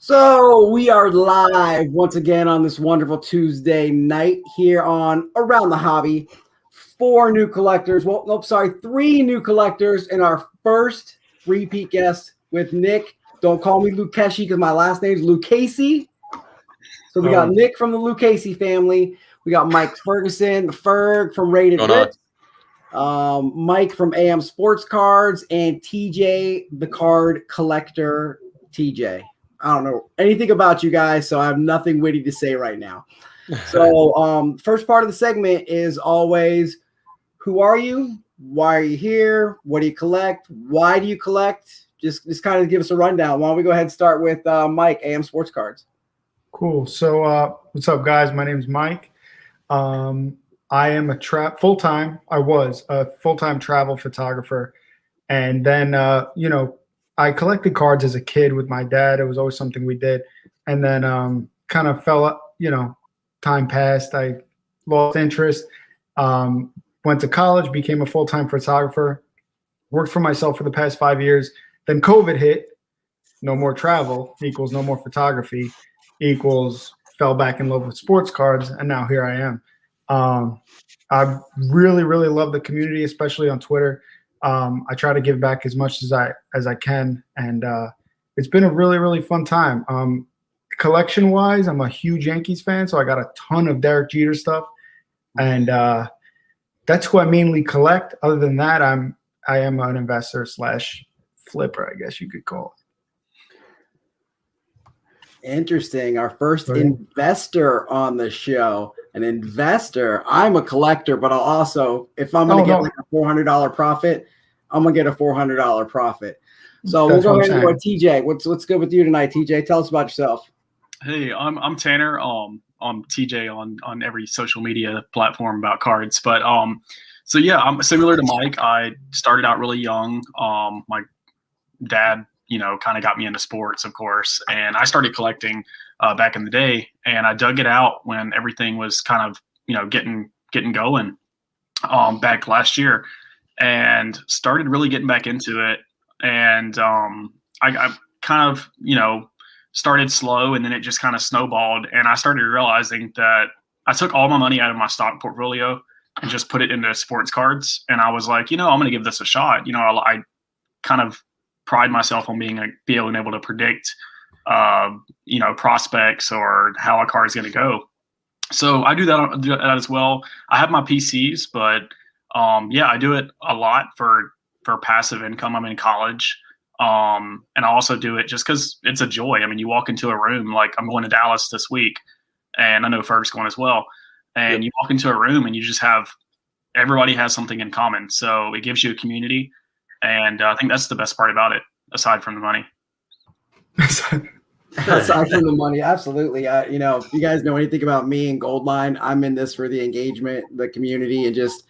So we are live once again on this wonderful Tuesday night here on Around the Hobby. Three new collectors in our first repeat guest with Nick. Don't call me Lucchesi because my last name is Lucchesi. So we got Nick from the Lucchesi family. We got Mike Ferguson, the Ferg from Rated Rich. Mike from AM Sports Cards, and TJ, the card collector TJ. I don't know anything about you guys, so I have nothing witty to say right now. So first part of the segment is always, who are you? Why are you here? What do you collect? Why do you collect? Just kind of give us a rundown. Why don't we go ahead and start with Mike, AM Sports Cards. Cool. So what's up, guys? My name is Mike. I am a I was a full-time travel photographer. And then, I collected cards as a kid with my dad. It was always something we did. And then kind of fell up, time passed. I lost interest, went to college, became a full-time photographer, worked for myself for the past 5 years. Then COVID hit, no more travel equals no more photography equals fell back in love with sports cards. And now here I am. I really, really love the community, especially on Twitter. I try to give back as much as I can, and it's been a really, really fun time. Collection-wise, I'm a huge Yankees fan, so I got a ton of Derek Jeter stuff, and that's who I mainly collect. Other than that, I am an investor / flipper, I guess you could call it. Interesting. Our first investor on the show. An investor. I'm a collector, but I'll also, if I'm going to get like a $400 profit, I'm going to get a $400 profit. So we'll go ahead and go with TJ. What's good with you tonight, TJ? Tell us about yourself. Hey, I'm Tanner. I'm TJ on every social media platform about cards. But so yeah, I'm similar to Mike. I started out really young. My dad, kind of got me into sports, of course, and I started collecting back in the day, and I dug it out when everything was kind of, getting going back last year, and started really getting back into it. And I kind of, started slow, and then it just kind of snowballed. And I started realizing that I took all my money out of my stock portfolio and just put it into sports cards. And I was like, I'm going to give this a shot. I kind of pride myself on being able to predict prospects or how a card is going to go. So I do that as well. I have my PCs, but I do it a lot for passive income. I'm in college. And I also do it just because it's a joy. I mean, you walk into a room, like I'm going to Dallas this week, and I know Ferg's going as well. And you walk into a room and you just everybody has something in common. So it gives you a community. And I think that's the best part about it, aside from the money. Aside from the money, absolutely. If you guys know anything about me and Goldline, I'm in this for the engagement, the community, and just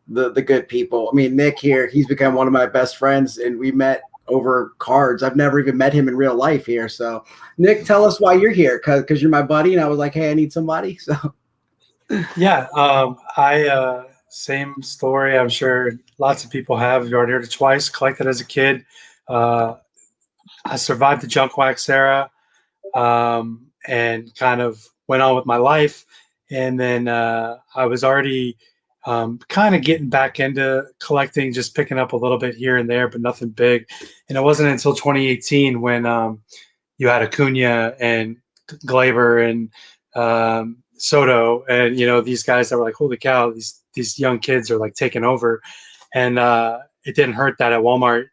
the good people. I mean, Nick here, he's become one of my best friends, and we met over cards. I've never even met him in real life here. So, Nick, tell us why you're here, because you're my buddy, and I was like, hey, I need somebody. So, yeah, I same story. I'm sure lots of people have. You've already heard it twice. Collected as a kid. I survived the junk wax era. And kind of went on with my life. And then I was already kind of getting back into collecting, just picking up a little bit here and there, but nothing big. And it wasn't until 2018 when you had Acuna and Glaber and Soto and, these guys that were like, holy cow, these young kids are like taking over. And it didn't hurt that at Walmart,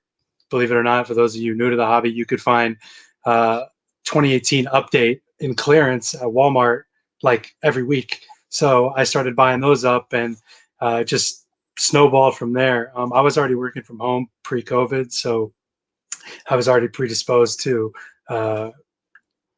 believe it or not, for those of you new to the hobby, you could find 2018 update in clearance at Walmart like every week. So I started buying those up, and just snowballed from there. I was already working from home pre-COVID, so I was already predisposed to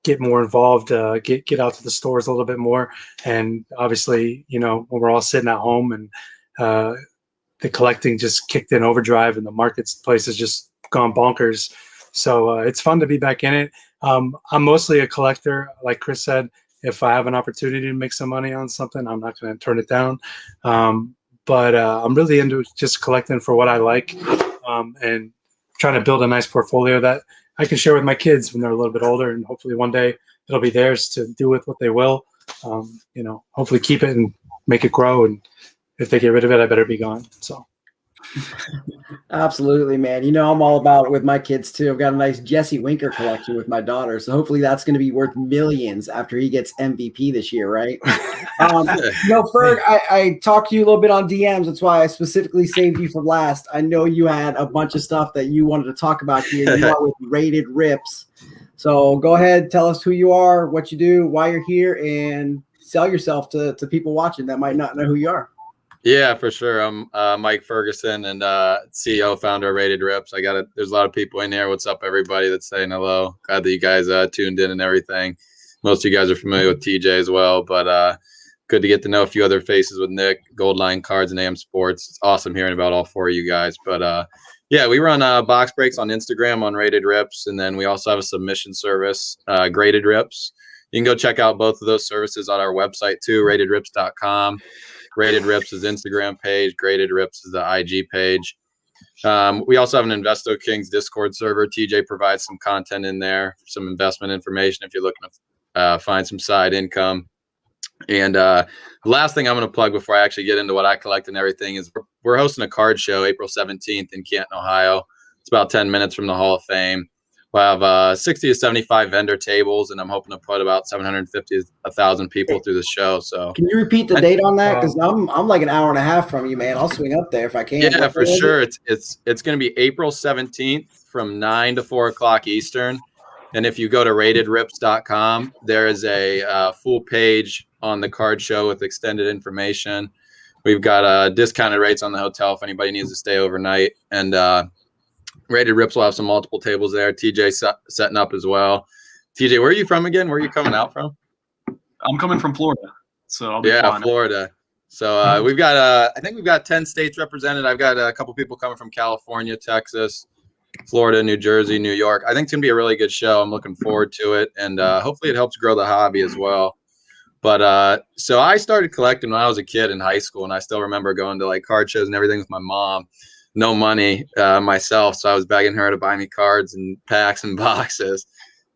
get more involved, get out to the stores a little bit more. And obviously, when we're all sitting at home and the collecting just kicked in overdrive and the marketplace has just gone bonkers. So it's fun to be back in it. I'm mostly a collector. Like Chris said, if I have an opportunity to make some money on something, I'm not going to turn it down. But I'm really into just collecting for what I like, and trying to build a nice portfolio that I can share with my kids when they're a little bit older, and hopefully one day it'll be theirs to do with what they will. Hopefully keep it and make it grow. And if they get rid of it, I better be gone. So. Absolutely, man. I'm all about it with my kids too. I've got a nice Jesse Winker collection with my daughter, so hopefully that's going to be worth millions after he gets MVP this year, right? Ferg, I talked to you a little bit on DMs. That's why I specifically saved you for last. I know you had a bunch of stuff that you wanted to talk about here. You are with Rated Rips, so go ahead, tell us who you are, what you do, why you're here, and sell yourself to people watching that might not know who you are. Yeah, for sure. I'm Mike Ferguson and CEO, founder of Rated Rips. There's a lot of people in here. What's up, everybody that's saying hello? Glad that you guys tuned in and everything. Most of you guys are familiar with TJ as well, but good to get to know a few other faces with Nick, Goldline Cards, and AM Sports. It's awesome hearing about all four of you guys. But yeah, we run box breaks on Instagram on Rated Rips, and then we also have a submission service, Graded Rips. You can go check out both of those services on our website too, ratedrips.com. Rated Rips is Instagram page. Graded Rips is the IG page. We also have an Investo Kings Discord server. TJ provides some content in there, some investment information if you're looking to find some side income. And the last thing I'm going to plug before I actually get into what I collect and everything is we're hosting a card show April 17th in Canton, Ohio. It's about 10 minutes from the Hall of Fame. We'll have 60 to 75 vendor tables, and I'm hoping to put about 750 to 1,000 people through the show. So, can you repeat the date on that? Because I'm like an hour and a half from you, man. I'll swing up there if I can. Yeah, for sure. It's going to be April 17th from 9 to 4 o'clock Eastern. And if you go to ratedrips.com, there is a full page on the card show with extended information. We've got discounted rates on the hotel if anybody needs to stay overnight, and Rated Rips will have some multiple tables there. TJ setting up as well. TJ, where are you from again? Where are you coming out from? I'm coming from Florida, so I'll be flying. Florida. So we've got I think we've got 10 states represented. I've got a couple people coming from California, Texas, Florida, New Jersey, New York. I think it's gonna be a really good show. I'm looking forward to it, and hopefully it helps grow the hobby as well. But so I started collecting when I was a kid in high school, and I still remember going to like card shows and everything with my mom. No money myself, so I was begging her to buy me cards and packs and boxes.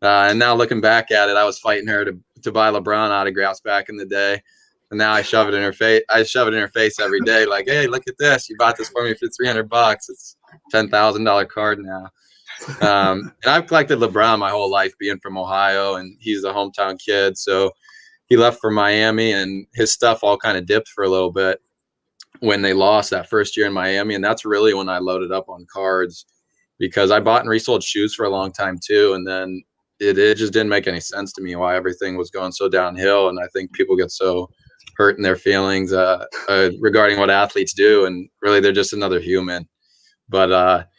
And now looking back at it, I was fighting her to buy LeBron autographs back in the day. And now I shove it in her face. I shove it in her face every day, like, "Hey, look at this! You bought this for me for $300. It's $10,000 card now." And I've collected LeBron my whole life, being from Ohio, and he's a hometown kid. So he left for Miami, and his stuff all kind of dipped for a little bit when they lost that first year in Miami. And that's really when I loaded up on cards, because I bought and resold shoes for a long time too. And then it just didn't make any sense to me why everything was going so downhill. And I think people get so hurt in their feelings regarding what athletes do. And really, they're just another human. But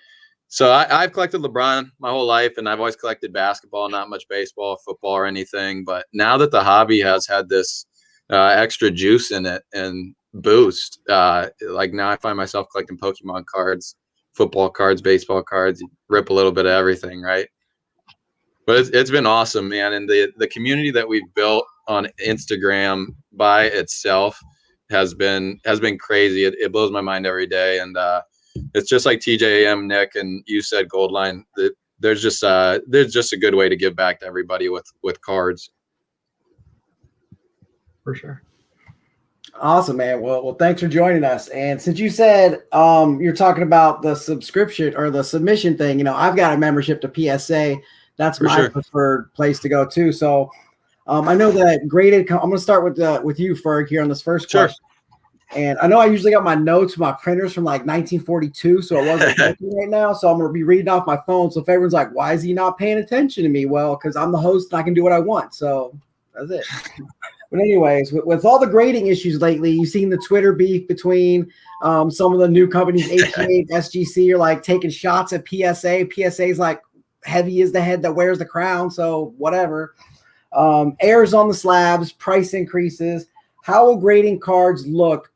so I've collected LeBron my whole life, and I've always collected basketball, not much baseball, football, or anything. But now that the hobby has had this extra juice in it and boost, like now I find myself collecting Pokemon cards, football cards, baseball cards, rip a little bit of everything, right? But it's been awesome, man. And the community that we've built on Instagram by itself has been crazy. It blows my mind every day. And it's just like TJM, Nick, and you said, Goldline, there's just a good way to give back to everybody with cards. For sure. Awesome, man. Well, thanks for joining us. And since you said you're talking about the subscription or the submission thing, I've got a membership to PSA. That's my preferred place to go too. So I know that graded. I'm going to start with you, Ferg, here on this first question. And I know I usually got my notes, my printers from like 1942, so it wasn't working right now. So I'm going to be reading off my phone. So if everyone's like, "Why is he not paying attention to me?" Well, because I'm the host and I can do what I want. So that's it. But anyways, with all the grading issues lately, you've seen the Twitter beef between some of the new companies, HGA, SGC, are like taking shots at PSA. PSA's like, heavy is the head that wears the crown, so whatever. Airs on the slabs, price increases. How will grading cards look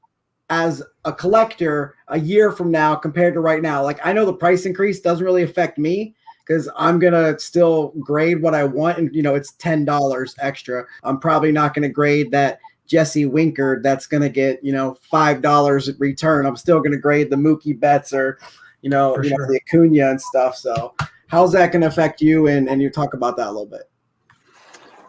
as a collector a year from now compared to right now? Like, I know the price increase doesn't really affect me, because I'm going to still grade what I want. And, it's $10 extra. I'm probably not going to grade that Jesse Winker that's going to get, $5 return. I'm still going to grade the Mookie Betts or, the Acuna and stuff. So How's that going to affect you? And you talk about that a little bit.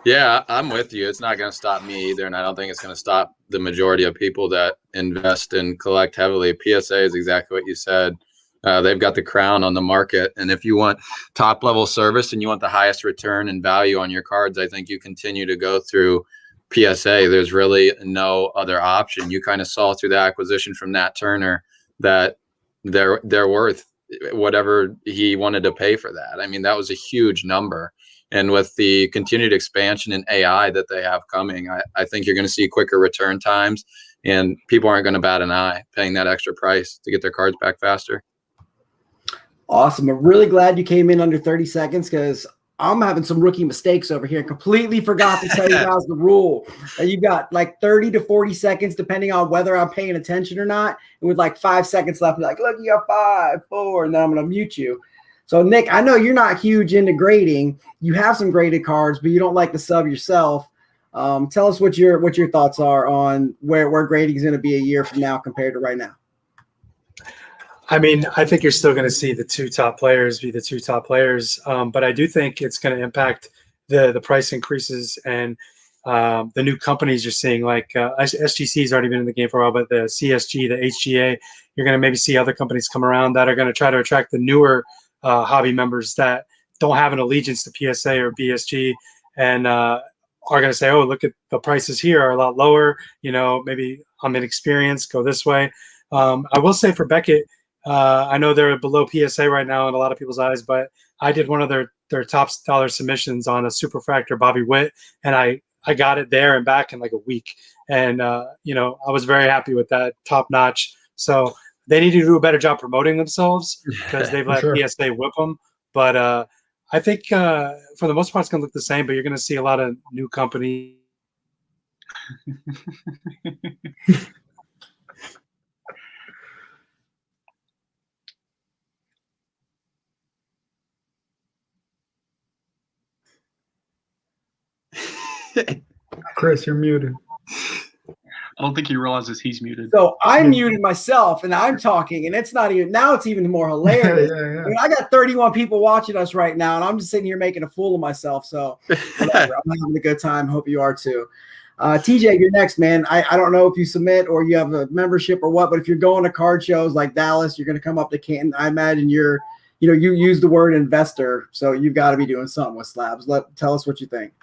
Yeah, I'm with you. It's not going to stop me either, and I don't think it's going to stop the majority of people that invest and collect heavily. PSA is exactly what you said. They've got the crown on the market, and if you want top level service and you want the highest return and value on your cards, I think you continue to go through PSA. There's really no other option. You kind of saw through the acquisition from Nat Turner that they're worth whatever he wanted to pay for that. I mean, that was a huge number. And with the continued expansion in AI that they have coming, I think you're going to see quicker return times, and people aren't going to bat an eye paying that extra price to get their cards back faster. Awesome. I'm really glad you came in under 30 seconds because I'm having some rookie mistakes over here. Completely forgot to tell you guys the rule. You've got like 30 to 40 seconds, depending on whether I'm paying attention or not. And with like 5 seconds left, I'm like, look, you got 5, 4, and then I'm going to mute you. So, Nick, I know you're not huge into grading. You have some graded cards, but you don't like to sub yourself. Tell us what your thoughts are on where grading is going to be a year from now compared to right now. I mean, I think you're still going to see the two top players be the two top players, but I do think it's going to impact the price increases and the new companies you're seeing. Like SGC has already been in the game for a while, but the CSG, the HGA, you're going to maybe see other companies come around that are going to try to attract the newer hobby members that don't have an allegiance to PSA or BSG and are going to say, oh, look at the prices here are a lot lower. You know, maybe I'm inexperienced, go this way. I will say for Beckett, I know they're below PSA right now in a lot of people's eyes, but I did one of their top dollar submissions on a Superfractor Bobby Witt, and I got it there and back in like a week. And, you know, I was very happy with that, top notch. So they need to do a better job promoting themselves because they've let PSA whip them. But I think for the most part, it's going to look the same, but you're going to see a lot of new companies. Chris, you're muted. I don't think he realizes he's muted. So I muted myself and I'm talking, and it's not even now. It's even more hilarious. Yeah. I mean, I got 31 people watching us right now, and I'm just sitting here making a fool of myself. So whatever. I'm having a good time. Hope you are too. TJ, you're next, man. I don't know if you submit or you have a membership or what, but if you're going to card shows like Dallas, you're going to come up to Canton. I imagine you use the word investor, so you've got to be doing something with slabs. Tell us what you think.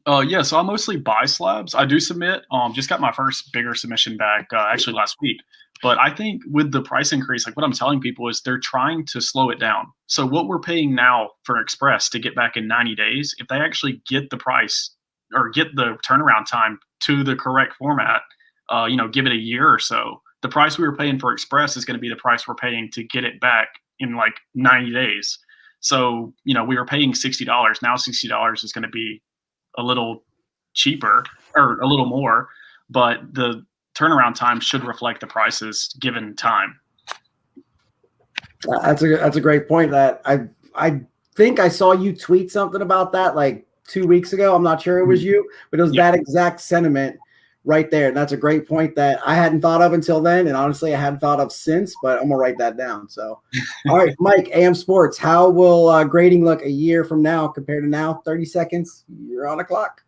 Yeah, so I mostly buy slabs. I do submit. Just got my first bigger submission back actually last week. But I think with the price increase, like what I'm telling people is they're trying to slow it down. So what we're paying now for Express to get back in 90 days, if they actually get the price or get the turnaround time to the correct format, give it a year or so, the price we were paying for Express is going to be the price we're paying to get it back in like 90 days. So, we were paying $60. Now $60 is going to be a little cheaper or a little more, but the turnaround time should reflect the prices given time. That's a great point. That I think I saw you tweet something about that like 2 weeks ago. I'm not sure it was you, but it was that exact sentiment right there. And that's a great point that I hadn't thought of until then. And honestly, I hadn't thought of since, but I'm gonna write that down. So, all right, Mike, AM Sports, how will grading look a year from now compared to now? 30 seconds, you're on the clock.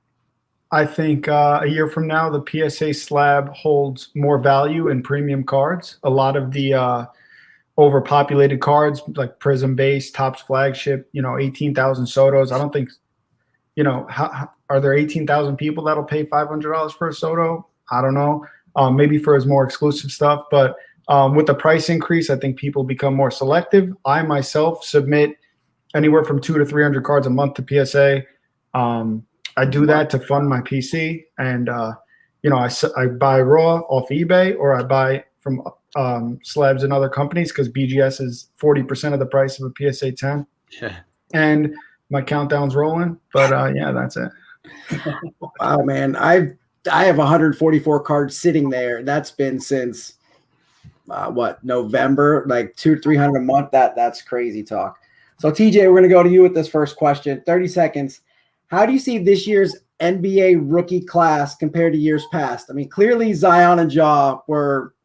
I think a year from now, the PSA slab holds more value in premium cards. A lot of the overpopulated cards like Prism Base, Topps Flagship, 18,000 Sotos. I don't think, are there 18,000 people that'll pay $500 for a Soto? I don't know. Maybe for his more exclusive stuff. But with the price increase, I think people become more selective. I myself submit anywhere from 200 to 300 cards a month to PSA. I do that to fund my PC, and I buy raw off eBay, or I buy from slabs and other companies because BGS is 40% of the price of a PSA 10. Yeah. And my countdown's rolling, but yeah, that's it. Wow, man, I have 144 cards sitting there. That's been since November, like 200 to 300 a month. That's crazy talk. So TJ, we're gonna go to you with this first question. 30 seconds. How do you see this year's NBA rookie class compared to years past? I mean, clearly Zion and Ja were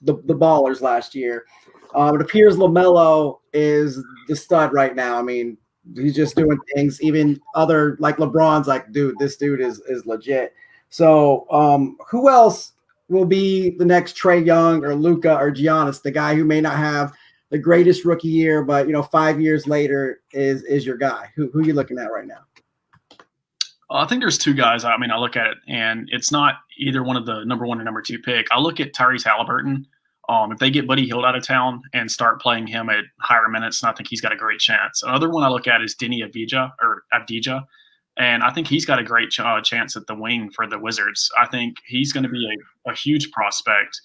the ballers last year. It appears LaMelo is the stud right now. I mean, he's just doing things. Even other like LeBron's like, dude, this dude is legit. So who else will be the next Trae Young or Luka or Giannis, the guy who may not have the greatest rookie year, but 5 years later is your guy? Who are you looking at right now? I think there's two guys. I mean, I look at it, and it's not either one of the number one or number two pick. I look at Tyrese Halliburton. If they get Buddy Hield out of town and start playing him at higher minutes, and I think he's got a great chance. Another one I look at is Denny Avdija, and I think he's got a great chance at the wing for the Wizards. I think he's going to be a huge prospect.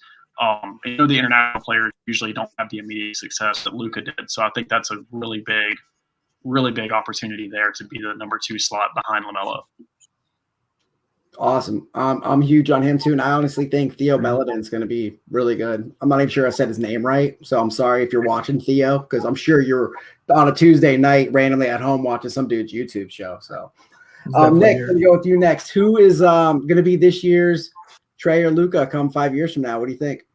The international players usually don't have the immediate success that Luka did, so I think that's a really big opportunity there to be the number 2 slot behind LaMelo. Awesome. I'm huge on him too, and I honestly think Theo Belladin's going to be really good. I'm not even sure I said his name right, so I'm sorry if you're watching Theo, because I'm sure you're on a Tuesday night randomly at home watching some dude's YouTube show. So, Nick, let me go with you next. Who is going to be this year's Trae or Luka come 5 years from now? What do you think?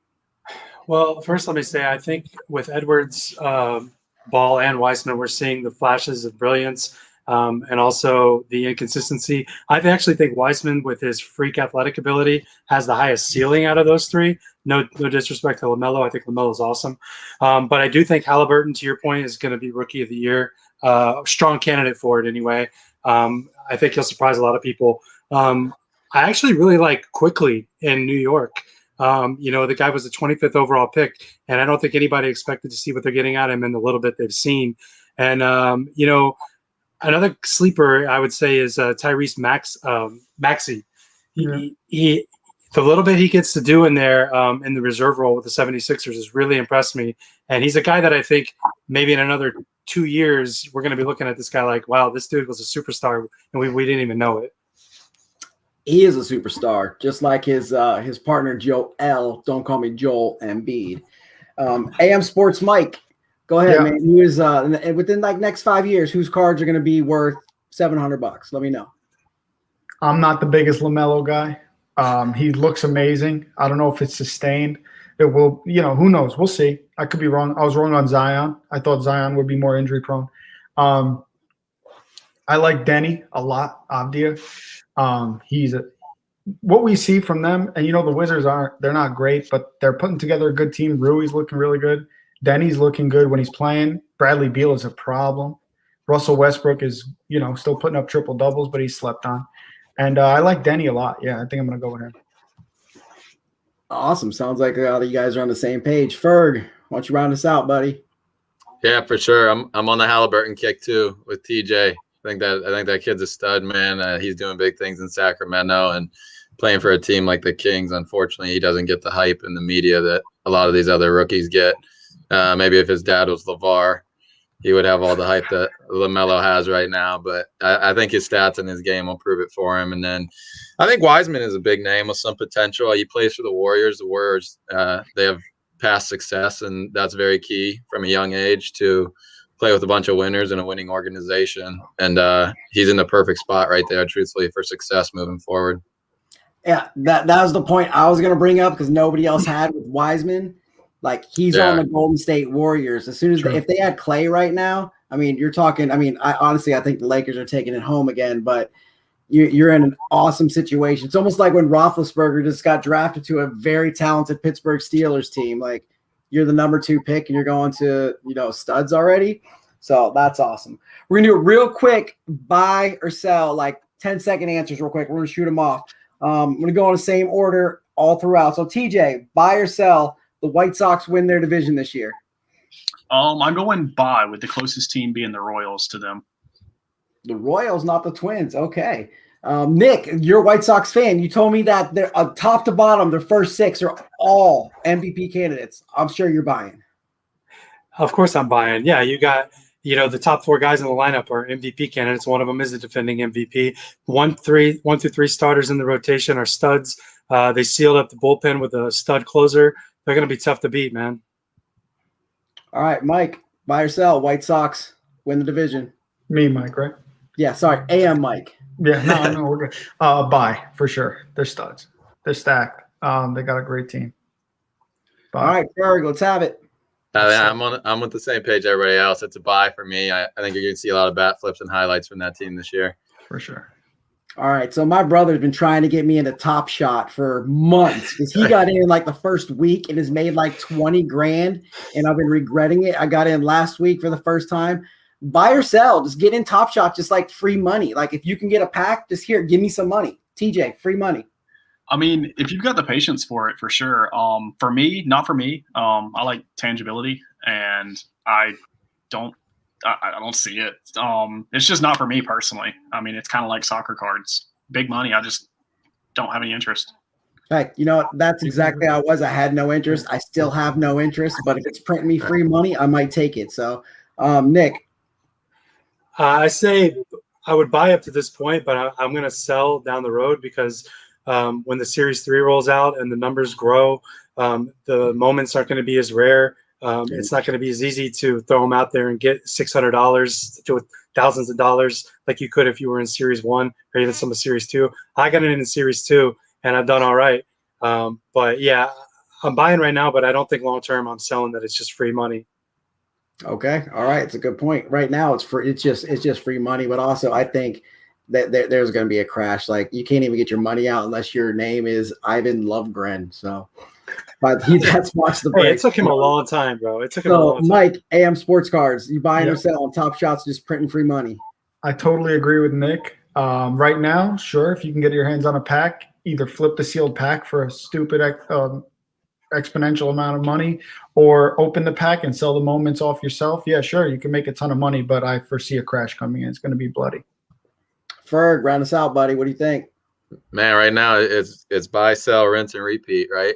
Well, first let me say I think with Edwards, Ball, and Weissman, we're seeing the flashes of brilliance. And also the inconsistency. I actually think Weissman, with his freak athletic ability, has the highest ceiling out of those three. No disrespect to LaMelo. I think LaMelo's awesome. But I do think Halliburton, to your point, is going to be Rookie of the Year. Strong candidate for it anyway. I think he'll surprise a lot of people. I actually really like Quickly in New York. The guy was the 25th overall pick, and I don't think anybody expected to see what they're getting out of him in the little bit they've seen. And, another sleeper, I would say, is Tyrese Maxey. He the little bit he gets to do in there in the reserve role with the 76ers has really impressed me. And he's a guy that I think maybe in another 2 years, we're going to be looking at this guy like, wow, this dude was a superstar, and we didn't even know it. He is a superstar, just like his partner, Joel. Don't call me Joel Embiid. AM Sports Mike. Go ahead, man. Who is within like next 5 years, whose cards are going to be worth $700? Let me know. I'm not the biggest LaMelo guy. He looks amazing. I don't know if it's sustained. It will, who knows? We'll see. I could be wrong. I was wrong on Zion. I thought Zion would be more injury prone. I like Denny a lot. Avdia. What we see from them, and the Wizards they're not great, but they're putting together a good team. Rui's looking really good. Denny's looking good when he's playing. Bradley Beal is a problem. Russell Westbrook is, still putting up triple doubles, but he's slept on. And I like Denny a lot. Yeah, I think I'm going to go with him. Awesome. Sounds like all you guys are on the same page. Ferg, why don't you round us out, buddy? Yeah, for sure. I'm on the Halliburton kick too with TJ. I think that kid's a stud, man. He's doing big things in Sacramento and playing for a team like the Kings. Unfortunately, he doesn't get the hype in the media that a lot of these other rookies get. Maybe if his dad was LeVar, he would have all the hype that LaMelo has right now. But I think his stats and his game will prove it for him. And then I think Wiseman is a big name with some potential. He plays for the Warriors. The Warriors, they have past success, and that's very key from a young age to play with a bunch of winners in a winning organization. And he's in the perfect spot right there, truthfully, for success moving forward. Yeah, that was the point I was going to bring up because nobody else had with Wiseman. Like, he's on the Golden State Warriors. As soon as if they had Clay right now, I mean, you're talking. I mean, I think the Lakers are taking it home again. But you're in an awesome situation. It's almost like when Roethlisberger just got drafted to a very talented Pittsburgh Steelers team. Like, you're the number 2 pick, and you're going to studs already. So that's awesome. We're gonna do it real quick. Buy or sell, like 10-second answers, real quick. We're gonna shoot them off. I'm gonna go in the same order all throughout. So TJ, buy or sell? The White Sox win their division this year? I'm going buy, with the closest team being the Royals to them. The Royals, not the Twins. Okay. Nick, you're a White Sox fan. You told me that they're top to bottom, their first 6 are all MVP candidates. I'm sure you're buying. Of course I'm buying. Yeah, you got the top 4 guys in the lineup are MVP candidates. One of them is a defending MVP. 1 through 3 starters in the rotation are studs. They sealed up the bullpen with a stud closer. They're going to be tough to beat, man. All right, Mike, buy or sell? White Sox win the division. Me, Mike, right? Yeah, sorry, AM Mike. Yeah, no, we're good. Buy for sure. They're studs. They're stacked. They got a great team. Bye. All right, Ferg, let's have it. I'm with the same page everybody else. It's a buy for me. I think you're going to see a lot of bat flips and highlights from that team this year. For sure. All right, so my brother's been trying to get me into Top Shot for months because he got in like the first week and has made like 20 grand, and I've been regretting it. I got in last week for the first time. Buy or sell, just get in Top Shot, just like free money. Like if you can get a pack, just here, give me some money. TJ, free money. I mean, if you've got the patience for it, for sure. For me, not for me. I like tangibility, and I don't see it. It's just not for me personally. I mean, it's kind of like soccer cards, big money. I just don't have any interest. Heck, you know what? That's exactly how I was. I had no interest. I still have no interest, but if it's printing me free money, I might take it. So, Nick. I say I would buy up to this point, but I'm going to sell down the road because when the Series 3 rolls out and the numbers grow, the moments aren't going to be as rare. It's not going to be as easy to throw them out there and get $600 to thousands of dollars like you could if you were in Series 1 or even some of Series 2. I got it in Series 2, and I've done all right. But, yeah, I'm buying right now, but I don't think long-term I'm selling that it's just free money. Okay. All right. It's a good point. Right now it's free. It's just free money. But also I think that there's going to be a crash. Like you can't even get your money out unless your name is Ivan Lovegren. So, but that's watched the break. Hey, it took him a long time, bro. It took him a long time. Mike, AM Sports Cards, you buying or selling? Top Shots just printing free money. I totally agree with Nick. Right now, sure, if you can get your hands on a pack, either flip the sealed pack for a stupid exponential amount of money or open the pack and sell the moments off yourself. Yeah, sure, you can make a ton of money, but I foresee a crash coming in. It's going to be bloody. Ferg, round us out, buddy. What do you think? Man, right now it's buy, sell, rinse, and repeat, right?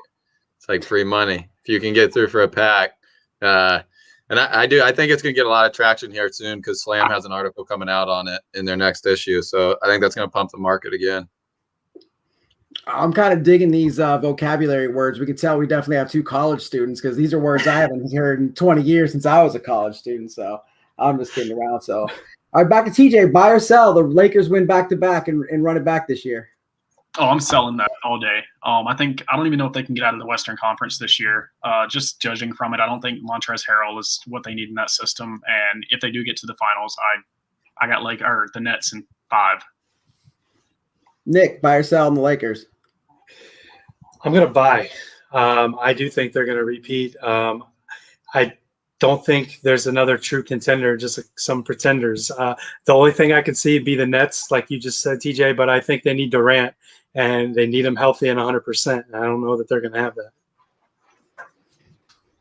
It's like free money. If you can get through for a pack. And I think it's going to get a lot of traction here soon because Slam has an article coming out on it in their next issue. So I think that's going to pump the market again. I'm kind of digging these vocabulary words. We can tell we definitely have two college students because these are words I haven't heard in 20 years since I was a college student. So I'm just kidding around. So, all right, back to TJ. Buy or sell? The Lakers win back-to-back and run it back this year. Oh, I'm selling that all day. I don't even know if they can get out of the Western Conference this year. Just judging from it, I don't think Montrezl Harrell is what they need in that system. And if they do get to the finals, I got the Nets in 5. Nick, buy or sell on the Lakers? I'm going to buy. I do think they're going to repeat. I don't think there's another true contender, just like some pretenders. The only thing I could see would be the Nets, like you just said, TJ, but I think they need Durant, and they need him healthy and 100%. I don't know that they're going to have that.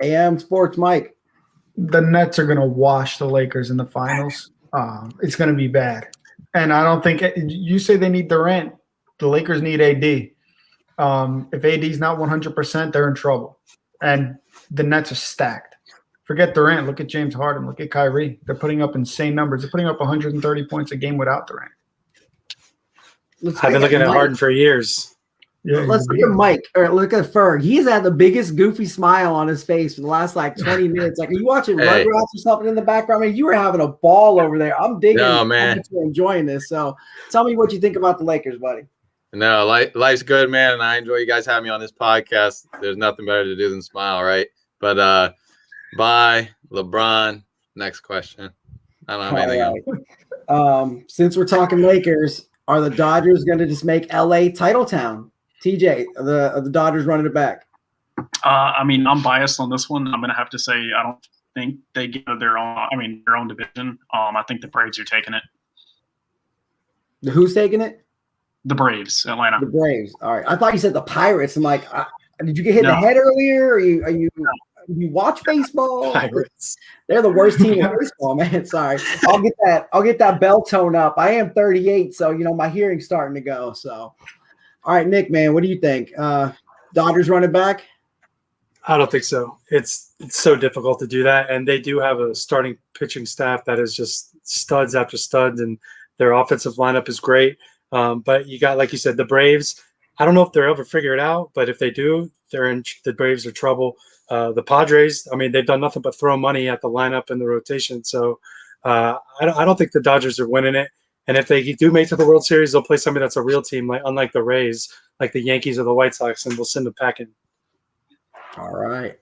AM Sports, Mike. The Nets are going to wash the Lakers in the finals. It's going to be bad. And I don't think – you say they need Durant. The Lakers need AD. If AD's not 100%, they're in trouble. And the Nets are stacked. Forget Durant. Look at James Harden. Look at Kyrie. They're putting up insane numbers. They're putting up 130 points a game without Durant. I've been looking at Harden for years. Yeah, let's look at Mike or look at Ferg. He's had the biggest goofy smile on his face for the last 20 minutes. Like, are you watching Rugrats or something in the background? I mean, you were having a ball over there. I'm digging. No, man. You're enjoying this. So tell me what you think about the Lakers, buddy. No, life's good, man, and I enjoy you guys having me on this podcast. There's nothing better to do than smile, right? But bye, LeBron. Next question. I don't have anything else. Since we're talking Lakers, are the Dodgers going to just make LA title town? TJ, are the Dodgers running it back? I'm biased on this one. I'm going to have to say I don't think they get their own division. I think the Braves are taking it. Who's taking it? The Braves, Atlanta. The Braves. All right. I thought you said the Pirates. I'm like, did you get hit in the head earlier? Are you watch baseball? Pirates. They're the worst team in baseball, man. Sorry. I'll get that bell tone up. I am 38, so my hearing's starting to go. So, all right, Nick, man, what do you think? Dodgers running back? I don't think so. It's so difficult to do that, and they do have a starting pitching staff that is just studs after studs, and their offensive lineup is great. But you got, like you said, the Braves. I don't know if they'll ever figure it out, but if they do, the Braves are trouble. The Padres, they've done nothing but throw money at the lineup and the rotation. So I don't think the Dodgers are winning it. And if they do make it to the World Series, they'll play somebody that's a real team, unlike the Rays, like the Yankees or the White Sox, and we'll send them packing. All right.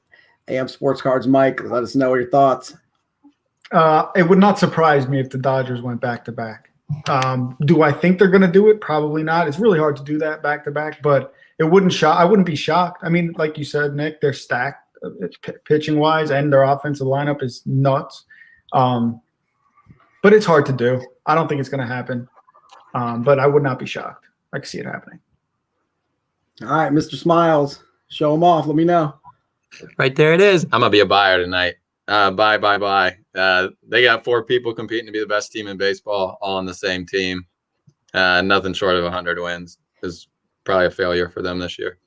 AM Sports Cards, Mike, let us know your thoughts. It would not surprise me if the Dodgers went back-to-back. Do I think they're going to do it? Probably not. It's really hard to do that back-to-back, but I wouldn't be shocked. I mean, like you said, Nick, they're stacked pitching-wise, and their offensive lineup is nuts. But it's hard to do. I don't think it's going to happen, but I would not be shocked. I can see it happening. All right, Mr. Smiles, show them off. Let me know. Right there it is. I'm going to be a buyer tonight. Buy. They got 4 people competing to be the best team in baseball, all on the same team. Nothing short of 100 wins is probably a failure for them this year.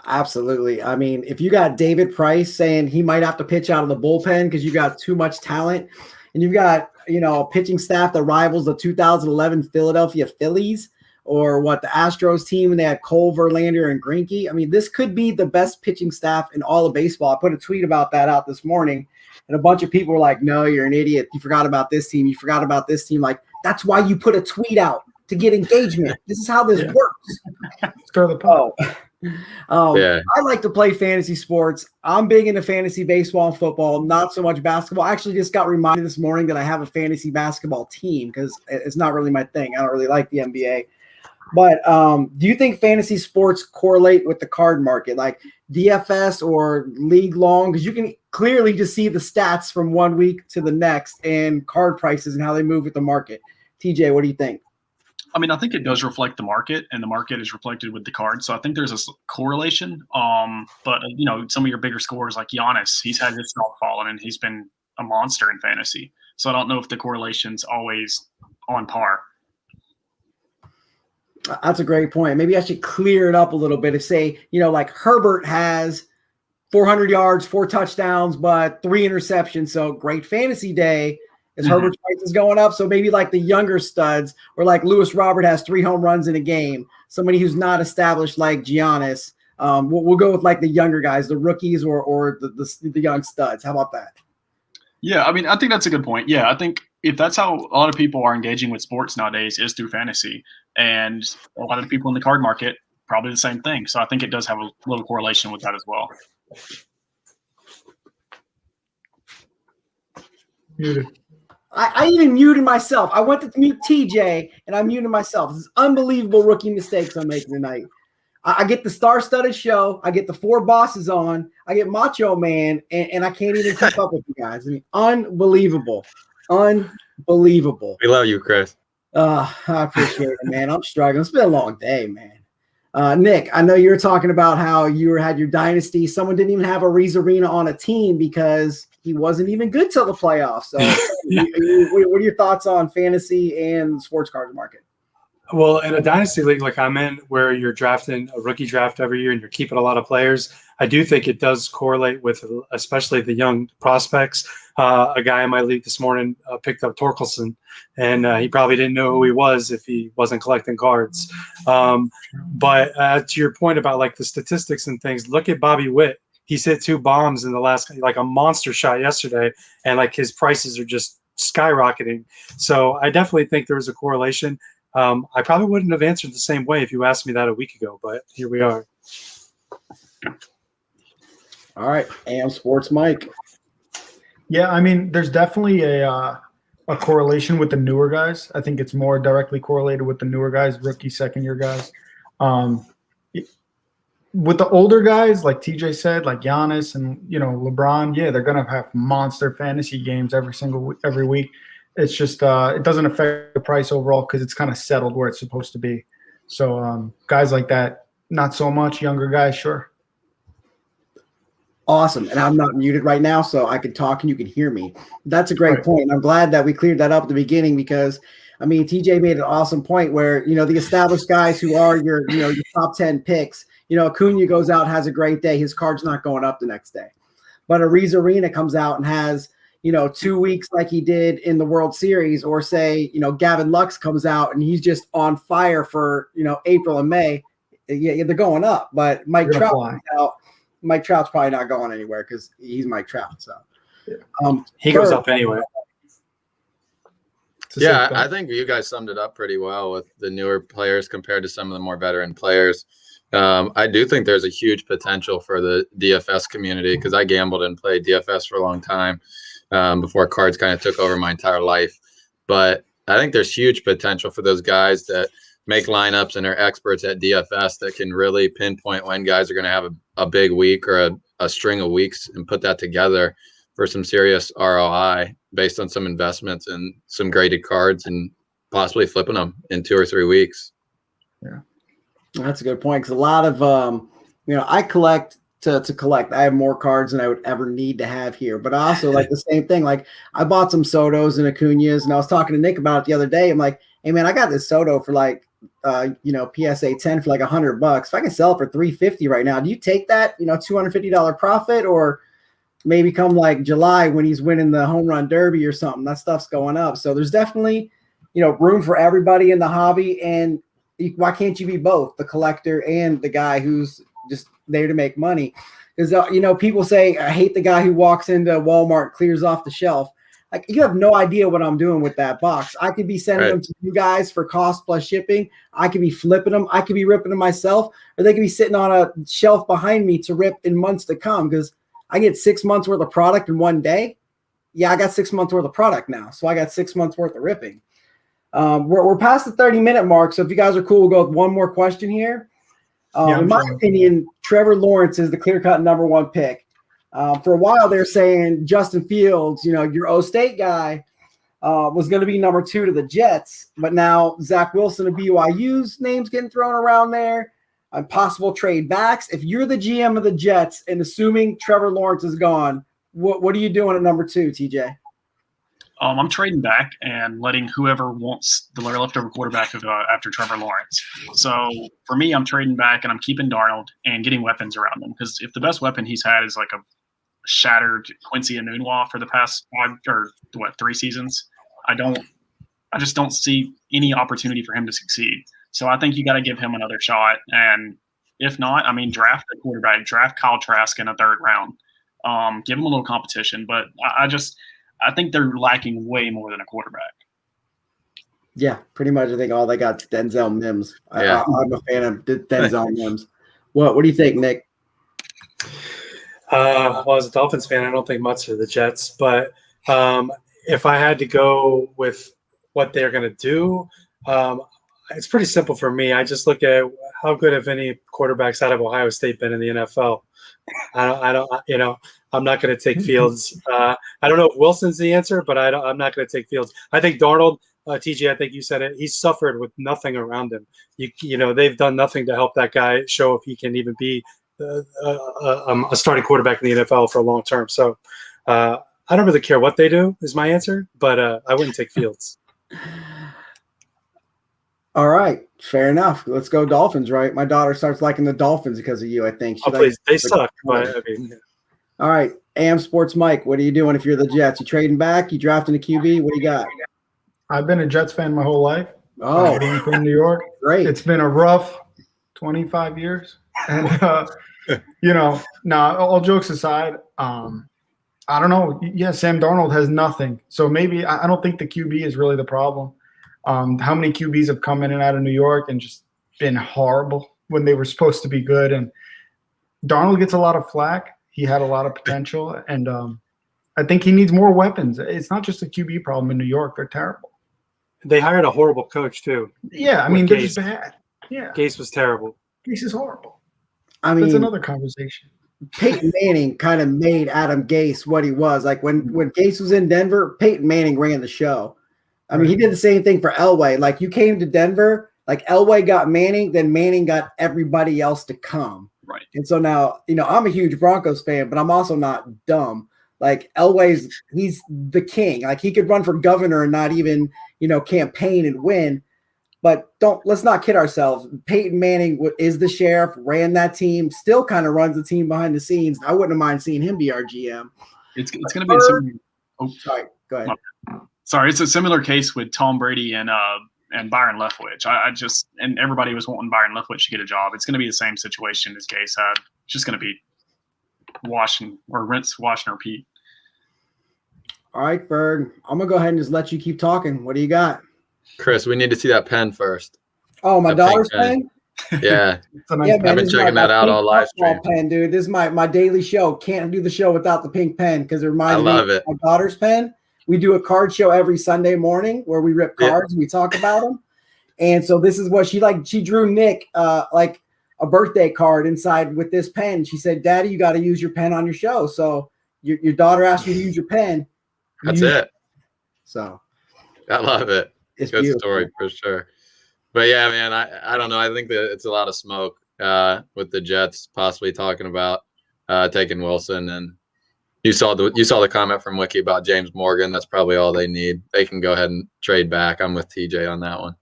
Absolutely. I mean, if you got David Price saying he might have to pitch out of the bullpen because you got too much talent, and you've got, a pitching staff that rivals the 2011 Philadelphia Phillies, or what, the Astros team, and they had Cole, Verlander, and Greinke. I mean, this could be the best pitching staff in all of baseball. I put a tweet about that out this morning, and a bunch of people were like, no, you're an idiot. You forgot about this team. You forgot about this team. Like, that's why you put a tweet out, to get engagement. This is how this works. Stir the pot. I like to play fantasy sports. I'm big into fantasy baseball and football, not so much basketball. I actually just got reminded this morning that I have a fantasy basketball team because it's not really my thing. I don't really like the NBA. But do you think fantasy sports correlate with the card market, like DFS or league long? Because you can clearly just see the stats from one week to the next and card prices and how they move with the market. TJ, what do you think? I mean, I think it does reflect the market, and the market is reflected with the cards. So I think there's a correlation. But some of your bigger scorers like Giannis, he's had his stock fallen, and he's been a monster in fantasy. So I don't know if the correlation's always on par. That's a great point. Maybe I should clear it up a little bit. If, say, like Herbert has 400 yards, 4 touchdowns, but 3 interceptions. So great fantasy day. Is Herbert's price is going up. So maybe like the younger studs, or like Lewis Robert has 3 home runs in a game. Somebody who's not established like Giannis. We'll go with like the younger guys, the rookies, or the young studs. How about that? Yeah, I mean, I think that's a good point. Yeah, I think if that's how a lot of people are engaging with sports nowadays is through fantasy, and a lot of the people in the card market probably the same thing. So I think it does have a little correlation with that as well. Muted. I even muted myself. I went to mute TJ, and I muted myself. This is unbelievable rookie mistakes I'm making tonight. I get the star-studded show. I get the 4 bosses on. I get Macho Man, and I can't even keep up with you guys. I mean, unbelievable. Unbelievable. We love you, Chris. I appreciate it, man. I'm struggling. It's been a long day, man. Nick, I know you were talking about how you had your dynasty. Someone didn't even have a Reese Arena on a team because he wasn't even good till the playoffs. So what are your thoughts on fantasy and the sports cards market? Well, in a dynasty league like I'm in, where you're drafting a rookie draft every year and you're keeping a lot of players, I do think it does correlate with especially the young prospects. A guy in my league this morning picked up Torkelson, and he probably didn't know who he was if he wasn't collecting cards. But to your point about like the statistics and things, look at Bobby Witt. He's hit 2 bombs in the last, like a monster shot yesterday, and like his prices are just skyrocketing. So I definitely think there's a correlation. I probably wouldn't have answered the same way if you asked me that a week ago, but here we are. All right, AM Sports Mike. Yeah, I mean, there's definitely a correlation with the newer guys. I think it's more directly correlated with the newer guys, rookie, second-year guys. With the older guys, like TJ said, like Giannis and LeBron, yeah, they're gonna have monster fantasy games every week. It's just it doesn't affect the price overall because it's kind of settled where it's supposed to be. So guys like that, not so much. Younger guys, sure. Awesome. And I'm not muted right now, so I can talk and you can hear me. That's a great point. I'm glad that we cleared that up at the beginning because, I mean, TJ made an awesome point where, the established guys who are your top 10 picks, Acuna goes out, has a great day. His card's not going up the next day. But Ariz Arena comes out and has, 2 weeks like he did in the World Series, or say, Gavin Lux comes out and he's just on fire for, April and May. Yeah, they're going up. But Mike Trout comes out. Mike Trout's probably not going anywhere because he's Mike Trout. So he goes up anyway. Yeah, I think you guys summed it up pretty well with the newer players compared to some of the more veteran players. I do think there's a huge potential for the DFS community because I gambled and played DFS for a long time before cards kind of took over my entire life. But I think there's huge potential for those guys that make lineups and are experts at DFS that can really pinpoint when guys are going to have a big week or a string of weeks and put that together for some serious ROI based on some investments and some graded cards and possibly flipping them in 2 or 3 weeks. Yeah. That's a good point. Because a lot of, I collect to collect. I have more cards than I would ever need to have here. But I also like the same thing. Like I bought some Sotos and Acuñas, and I was talking to Nick about it the other day. I'm like, hey man, I got this Soto for like, PSA 10 for like $100. If I can sell it for $350 right now, do you take that, $250 profit, or maybe come like July when he's winning the home run derby or something? That stuff's going up. So there's definitely, room for everybody in the hobby. And why can't you be both the collector and the guy who's just there to make money? Because, people say, I hate the guy who walks into Walmart, clears off the shelf. Like, you have no idea what I'm doing with that box. I could be sending them to you guys for cost plus shipping. I could be flipping them. I could be ripping them myself, or they could be sitting on a shelf behind me to rip in months to come, because I get 6 months worth of product in one day. Yeah, I got 6 months worth of product now. So I got 6 months worth of ripping. We're past the 30-minute mark. So if you guys are cool, we'll go with one more question here. In my opinion, Trevor Lawrence is the clear-cut number one pick. For a while, they're saying Justin Fields, your O-State guy, was going to be number 2 to the Jets. But now Zach Wilson of BYU's name's getting thrown around there. Possible trade backs. If you're the GM of the Jets and assuming Trevor Lawrence is gone, what are you doing at number 2, TJ? I'm trading back and letting whoever wants the leftover quarterback after Trevor Lawrence. So for me, I'm trading back and I'm keeping Darnold and getting weapons around him, because if the best weapon he's had is like a shattered Quincy Enunwa for the past 3 seasons, I just don't see any opportunity for him to succeed. So I think you got to give him another shot. And if not, draft a quarterback, draft Kyle Trask in a 3rd round, give him a little competition. But I think they're lacking way more than a quarterback. Yeah, pretty much. I think all they got is Denzel Mims. Yeah. I'm a fan of Denzel Mims. What do you think, Nick? Well, as a Dolphins fan, I don't think much of the Jets. But if I had to go with what they're going to do, it's pretty simple for me. I just look at how good have any quarterbacks out of Ohio State been in the NFL. I don't. I'm not going to take Fields. I don't know if Wilson's the answer, but I'm not going to take Fields. I think Darnold, TJ, I think you said it. He's suffered with nothing around him. They've done nothing to help that guy show if he can even be a starting quarterback in the NFL for a long term. So I don't really care what they do is my answer, but I wouldn't take Fields. All right, fair enough. Let's go Dolphins, right? My daughter starts liking the Dolphins because of you, I think. Please, they suck. But, all right, AM Sports Mike, what are you doing if you're the Jets? You trading back? You drafting a QB? What do you got? I've been a Jets fan my whole life. Oh, being from New York. Great. It's been a rough 25 years. And, all jokes aside, I don't know. Yeah, Sam Darnold has nothing. So maybe I don't think the QB is really the problem. How many QBs have come in and out of New York and just been horrible when they were supposed to be good? And Darnold gets a lot of flack. He had a lot of potential, and I think he needs more weapons. It's not just a QB problem in New York. They're terrible. They hired a horrible coach, too. Yeah, they're just bad. Yeah. Gase was terrible. Gase is horrible. That's another conversation. Peyton Manning kind of made Adam Gase what he was. Like when Gase was in Denver, Peyton Manning ran the show. He did the same thing for Elway. Like, you came to Denver, like Elway got Manning, then Manning got everybody else to come. Right. And so now, I'm a huge Broncos fan, but I'm also not dumb. Like, he's the king. Like, he could run for governor and not even, campaign and win. But let's not kid ourselves. Peyton Manning is the sheriff, ran that team, still kind of runs the team behind the scenes. I wouldn't mind seeing him be our GM. It's going to be a similar. Oh, sorry. Go ahead. Sorry, it's a similar case with Tom Brady and Byron Leftwich. And everybody was wanting Byron Leftwich to get a job. It's going to be the same situation as Gase had. It's just going to be rinse, wash, and repeat. All right, Ferg. I'm going to go ahead and just let you keep talking. What do you got? Chris, we need to see that pen first. Oh, my that daughter's pen? Yeah, It's a nice Yeah, pen. man, I've been this is checking my that out pink all live softball stream. pen, dude. This is my daily show. Can't do the show without the pink pen because it I reminds me love of it. my daughter's pen. We do a card show every Sunday morning where we rip Yeah. cards and we talk about them. And so this is what she drew Nick like a birthday card inside with this pen. She said, "Daddy, you got to use your pen on your show." So your daughter asked you to use your pen. You That's use it. So I love it. it's Good beautiful. story for sure. But yeah, man, I don't know. I think that it's a lot of smoke with the Jets possibly talking about taking Wilson, and you saw the comment from Wiki about James Morgan. That's probably all they need. They can go ahead and trade back. I'm with TJ on that one.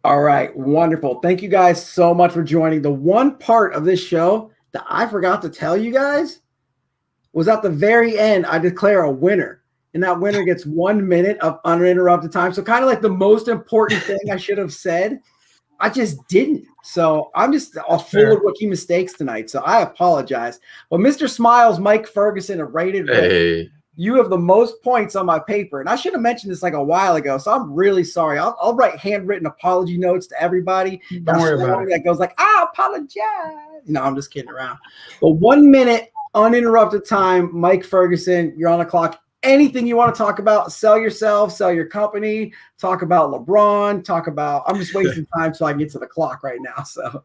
All right, wonderful. Thank you guys so much for joining. The one part of this show that I forgot to tell you guys was at the very end, I declare a winner. And that winner gets 1 minute of uninterrupted time. So kind of like the most important thing I should have said, I just didn't. So I'm just full of rookie mistakes tonight. So I apologize. But Mr. Smiles, Mike Ferguson, a rated rip. Hey, You have the most points on my paper. And I should have mentioned this like a while ago. So I'm really sorry. I'll write handwritten apology notes to everybody. Don't worry about it. That goes like, I apologize. No, I'm just kidding around. But 1 minute uninterrupted time, Mike Ferguson, you're on the clock. Anything you want to talk about, sell yourself, sell your company, talk about LeBron, talk about, I'm just wasting time so I can get to the clock right now. So,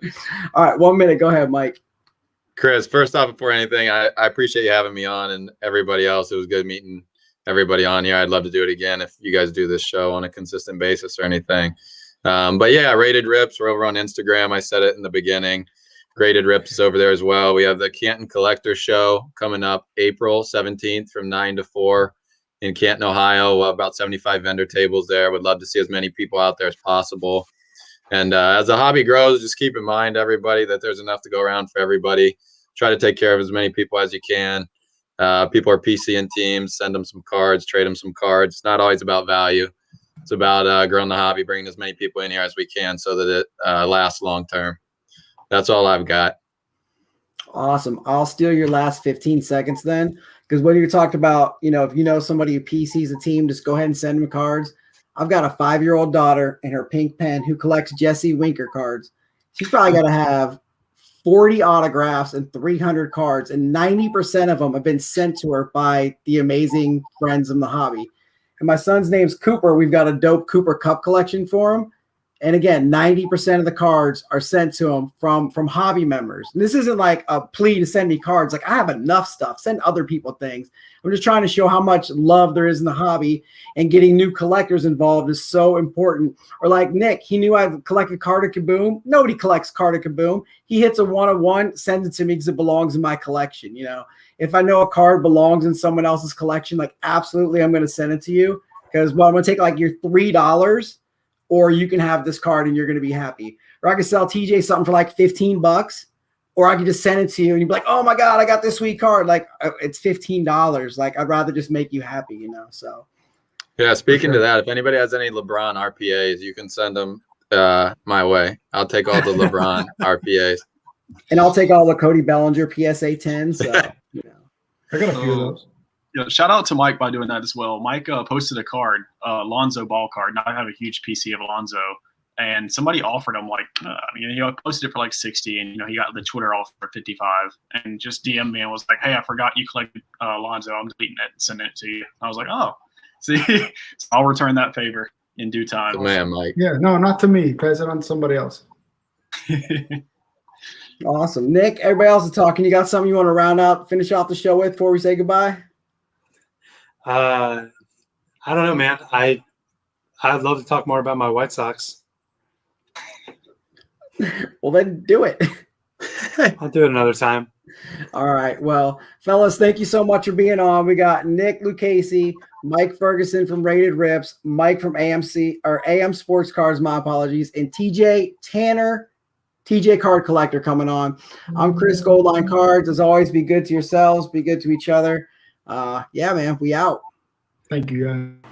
all right, 1 minute. Go ahead, Mike. Chris, first off, before anything, I appreciate you having me on, and everybody else. It was good meeting everybody on here. I'd love to do it again if you guys do this show on a consistent basis or anything. But yeah, Rated Rips, we're over on Instagram. I said it in the beginning. Rated Rips is over there as well. We have the Canton Collector Show coming up April 17th from 9 to 4 in Canton, Ohio. We'll have about 75 vendor tables there. Would love to see as many people out there as possible. And as the hobby grows, just keep in mind, everybody, that there's enough to go around for everybody. Try to take care of as many people as you can. People are PCing teams. Send them some cards, trade them some cards. It's not always about value. It's about growing the hobby, bringing as many people in here as we can so that it lasts long term. That's all I've got. Awesome. I'll steal your last 15 seconds then, because when you talked about, if you know somebody who PCs a team, just go ahead and send them cards. I've got a 5-year-old daughter in her pink pen who collects Jesse Winker cards. She's probably got to have 40 autographs and 300 cards, and 90% of them have been sent to her by the amazing friends in the hobby. And my son's name's Cooper. We've got a dope Cooper Cup collection for him. And again, 90% of the cards are sent to him from hobby members. And this isn't like a plea to send me cards. Like, I have enough stuff. Send other people things. I'm just trying to show how much love there is in the hobby, and getting new collectors involved is so important. Or like Nick, he knew I collected Card of Kaboom. Nobody collects Card of Kaboom. He hits a 1-of-1, sends it to me because it belongs in my collection. If I know a card belongs in someone else's collection, like, absolutely, I'm going to send it to you, because, well, I'm going to take like your $3, or you can have this card and you're going to be happy. Or I can sell TJ something for like $15, or I can just send it to you and you'd be like, oh my God, I got this sweet card. Like, it's $15. Like, I'd rather just make you happy, so. Yeah, speaking to that, if anybody has any LeBron RPAs, you can send them my way. I'll take all the LeBron RPAs. And I'll take all the Cody Bellinger PSA 10. So, I got a few of those. Yeah, shout out to Mike by doing that as well. Mike posted a card, Lonzo ball card. Now I have a huge PC of Lonzo, and somebody offered him he posted it for like 60, and he got the Twitter offer for 55, and just DM'd me and was like, "Hey, I forgot you collected Lonzo. I'm deleting it and sending it to you." I was like, "Oh, see, so I'll return that favor in due time." Good man, Mike. Yeah, no, not to me. Pass it on to somebody else. Awesome. Nick, everybody else is talking. You got something you want to round out, finish off the show with before we say goodbye? I don't know, man. I'd love to talk more about my White Sox. Well, then do it. I'll do it another time. All right. Well, fellas, thank you so much for being on. We got Nick Lucchese, Mike Ferguson from Rated Rips, Mike from AM Sports Cards, my apologies, and TJ Tanner, TJ Card Collector, coming on. I'm Chris, Goldline Cards. As always, be good to yourselves, be good to each other. Yeah, man, we out. Thank you, guys.